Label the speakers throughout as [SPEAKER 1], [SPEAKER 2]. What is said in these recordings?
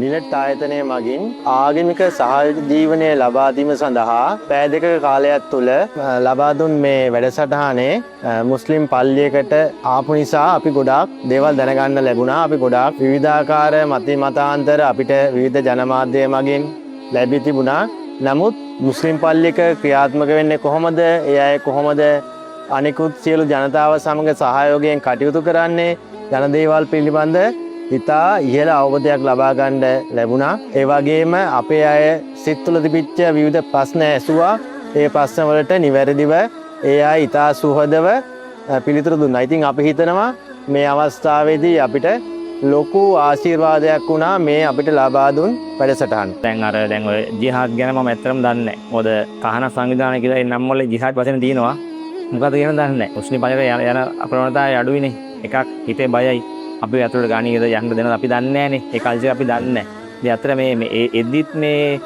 [SPEAKER 1] නිලට් ආයතනය මගින් ආගමික සහජීවනය ලබා දීම සඳහා පැය දෙකක කාලයක් තුළ ලබා දුන් මේ වැඩසටහනේ මුස්ලිම් පල්ලියකට ආපු නිසා අපි ගොඩාක් දේවල් දැනගන්න ලැබුණා. අපි ගොඩාක් විවිධාකාර මතාන්තර අපිට විවිධ ජනමාධ්‍ය මගින් ලැබී තිබුණා. නමුත් මුස්ලිම් පල්ලියක ක්‍රියාත්මක වෙන්නේ කොහොමද? ඒ අය කොහොමද අනිකුත් සියලු ජනතාව සමග සහයෝගයෙන් කටයුතු කරන්නේ? යන දේවල් පිළිබඳ ඉතා ඉහළ අවබෝධයක් ලබා ගන්න ලැබුණා. ඒ වගේම අපේ අය සිත් තුළ තිබිච්ච විවිධ ප්‍රශ්න ඇසුවා. ඒ ප්‍රශ්න වලට නිවැරදිව ඒ අය ඉතා සුහදව පිළිතුරු දුන්නා. ඉතින් අපි හිතනවා මේ අවස්ථාවේදී අපිට ලොකු ආශිර්වාදයක් වුණා මේ අපිට ලබා දුන් වැඩසටහන.
[SPEAKER 2] දැන් ඔය ජිහාද් ගැන මම ඇත්තටම දන්නේ නැහැ. මොකද කහන සංවිධානය කියලා ඒ නම් වල ජිහාද් වචන තියෙනවා. මොකද කියන දන්නේ නැහැ. මුස්ලිම් පල්ලියට යන අප්‍රවණතාවය අඩුයිනේ. එකක් හිතේ බයයි. අපි අතුරට ගාණීද යන්න දෙනවද අපි දන්නේ නැහනේ. ඒ කල්චර් අපි දන්නේ නැහැ. ඉතින් අතර මේ එද්දිත් මේ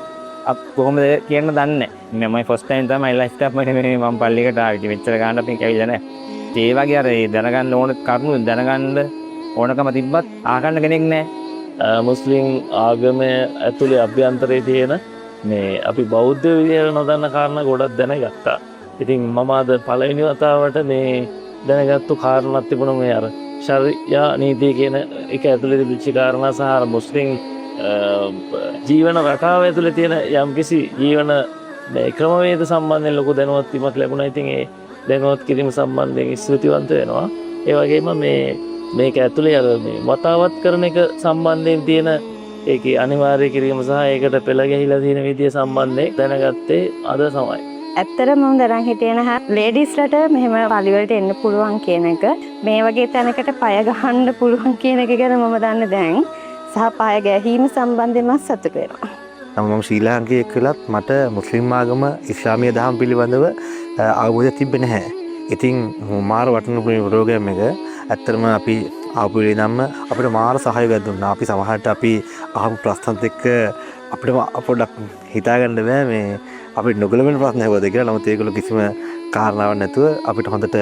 [SPEAKER 2] කොහොමද කියන්න දන්නේ නැහැ. මම ෆස්ට් ටයිම් තමයි ලයිෆ් ස්ටයිල් මම පල්ලියකට ආවේ. ඉතින් මෙච්චර ගානක් අපි කැවිලා නැහැ. ඒ වගේ අර දැනගන්න ඕන කරුණු දැනගන්න ඕනකම තිබ්බත් ආගන්න කෙනෙක් නැහැ.
[SPEAKER 3] මුස්ලිම් ආගම ඇතුලේ අභ්‍යන්තරයේ තියෙන මේ අපි බෞද්ධ විදියට නොදන්න කාරණා ගොඩක් දැනගත්තා. ඉතින් මම අද පළවෙනි වතාවට මේ දැනගත්තු කාරණාවක් තිබුණා මේ අර ශරියා නීතිය කියන එක ඇතුලේ තිබිච්ච කාරණා සහ අර මුස්ලිම් ජීවන රටාව ඇතුලේ තියෙන යම්කිසි ජීවන ක්‍රමවේද සම්බන්ධයෙන් ලොකු දැනුවත් වීමක් ලැබුණා. ඉතින් ඒ දැනුවත් කිරීම සම්බන්ධයෙන් ස්තුතිවන්ත වෙනවා. ඒ වගේම මේක ඇතුලේ අර මේ වතාවත් කරන එක සම්බන්ධයෙන් තියෙන ඒකේ අනිවාර්ය කිරීම සහ ඒකට පෙළ ගැහිලා තියෙන විදිය සම්බන්ධයෙන් දැනගත්තේ අද තමයි.
[SPEAKER 4] ඇත්තටම මම දැනන් හිටියේ නැහැ ලේඩීස්ලට මෙහෙම පරිවලට එන්න පුළුවන් කියන එක. මේ වගේ තැනකට පය ගහන්න පුළුවන් කියන එක ගැන මම දන්නේ දැන්. සහ පය ගැහිීම සම්බන්ධයෙන් මම සතුටු වෙනවා.
[SPEAKER 5] මම ශ්‍රී ලාංකිකයෙක් වෙලත් මට මුස්ලිම් ආගම ඉස්ලාමීය දහම් පිළිබඳව අවබෝධයක් තිබෙන්නේ නැහැ. ඉතින් මාර වටින ප්‍රෝග්‍රෑම් එක ඇත්තටම අපි ආපු වෙලේ නම් අපිට මාර සහයෝගයක් දුන්නා. අපි සමහරට අපි අහපු ප්‍රශ්නත් එක්ක අපිට පොඩ්ඩක් හිතාගන්න බෑ මේ අපිට නොගැලපෙන ප්‍රශ්න ඇහුවද කියලා. නමුත් ඒගොල්ලෝ කිසිම කාරණාවක් නැතුව අපිට හොඳට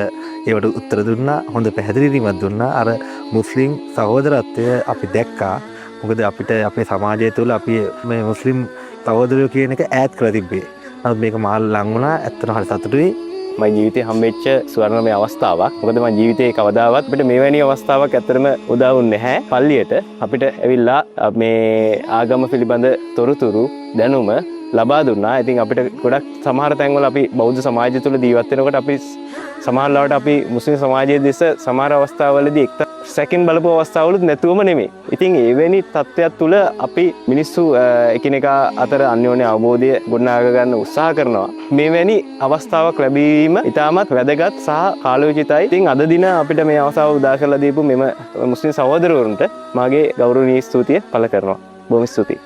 [SPEAKER 5] ඒවට උත්තර දුන්නා. හොඳ පැහැදිලි කිරීමක් දුන්නා. අර මුස්ලිම් සහෝදරත්වය අපි දැක්කා. මොකද අපිට අපේ සමාජය තුළ අපි මේ මුස්ලිම් සහෝදරයෝ කියන එක ඈත් කරලා තිබ්බේ. නමුත් මේක මාල් ලං වුණා. ඇත්තටම හරි සතුටුයි.
[SPEAKER 1] මගේ ජීවිතේ හම්බෙච්ච සුවර්ණමය අවස්ථාවක්. මොකද මගේ ජීවිතේ කවදාවත් අපිට මෙවැනි අවස්ථාවක් ඇත්තටම උදා වුණේ නැහැ. පල්ලියට අපිට ඇවිල්ලා මේ ආගම පිළිබඳ තොරතුරු දැනුම ලබා දුන්නා. ඉතින් අපිට ගොඩක් සමහර තැන්වල අපි බෞද්ධ සමාජය තුළ ජීවත් වෙනකොට අපි සමහර ලාවට අපි මුස්ලිම් සමාජයේ දෙස සමහර අවස්ථාවලදී එක්ත සැකෙන් බලපු අවස්ථාවලුත් නැතුවම නෙමෙයි. ඉතින් එවැනි තත්ත්වයක් තුළ අපි මිනිස්සු එකිනෙකා අතර අන්‍යෝන්‍ය අවබෝධය ගොඩනගා ගන්න උත්සාහ කරනවා. මෙවැනි අවස්ථාවක් ලැබීම ඉතාමත් වැදගත් සහ කාලෝචිතයි. ඉතින් අද දින අපිට මේ අවස්ථාව උදා කරලා දීපු මෙම මුස්ලිම් සහෝදරවරුන්ට මාගේ ගෞරවනීය ස්තුතිය පළ කරනවා. බොහොම ස්තුතියි.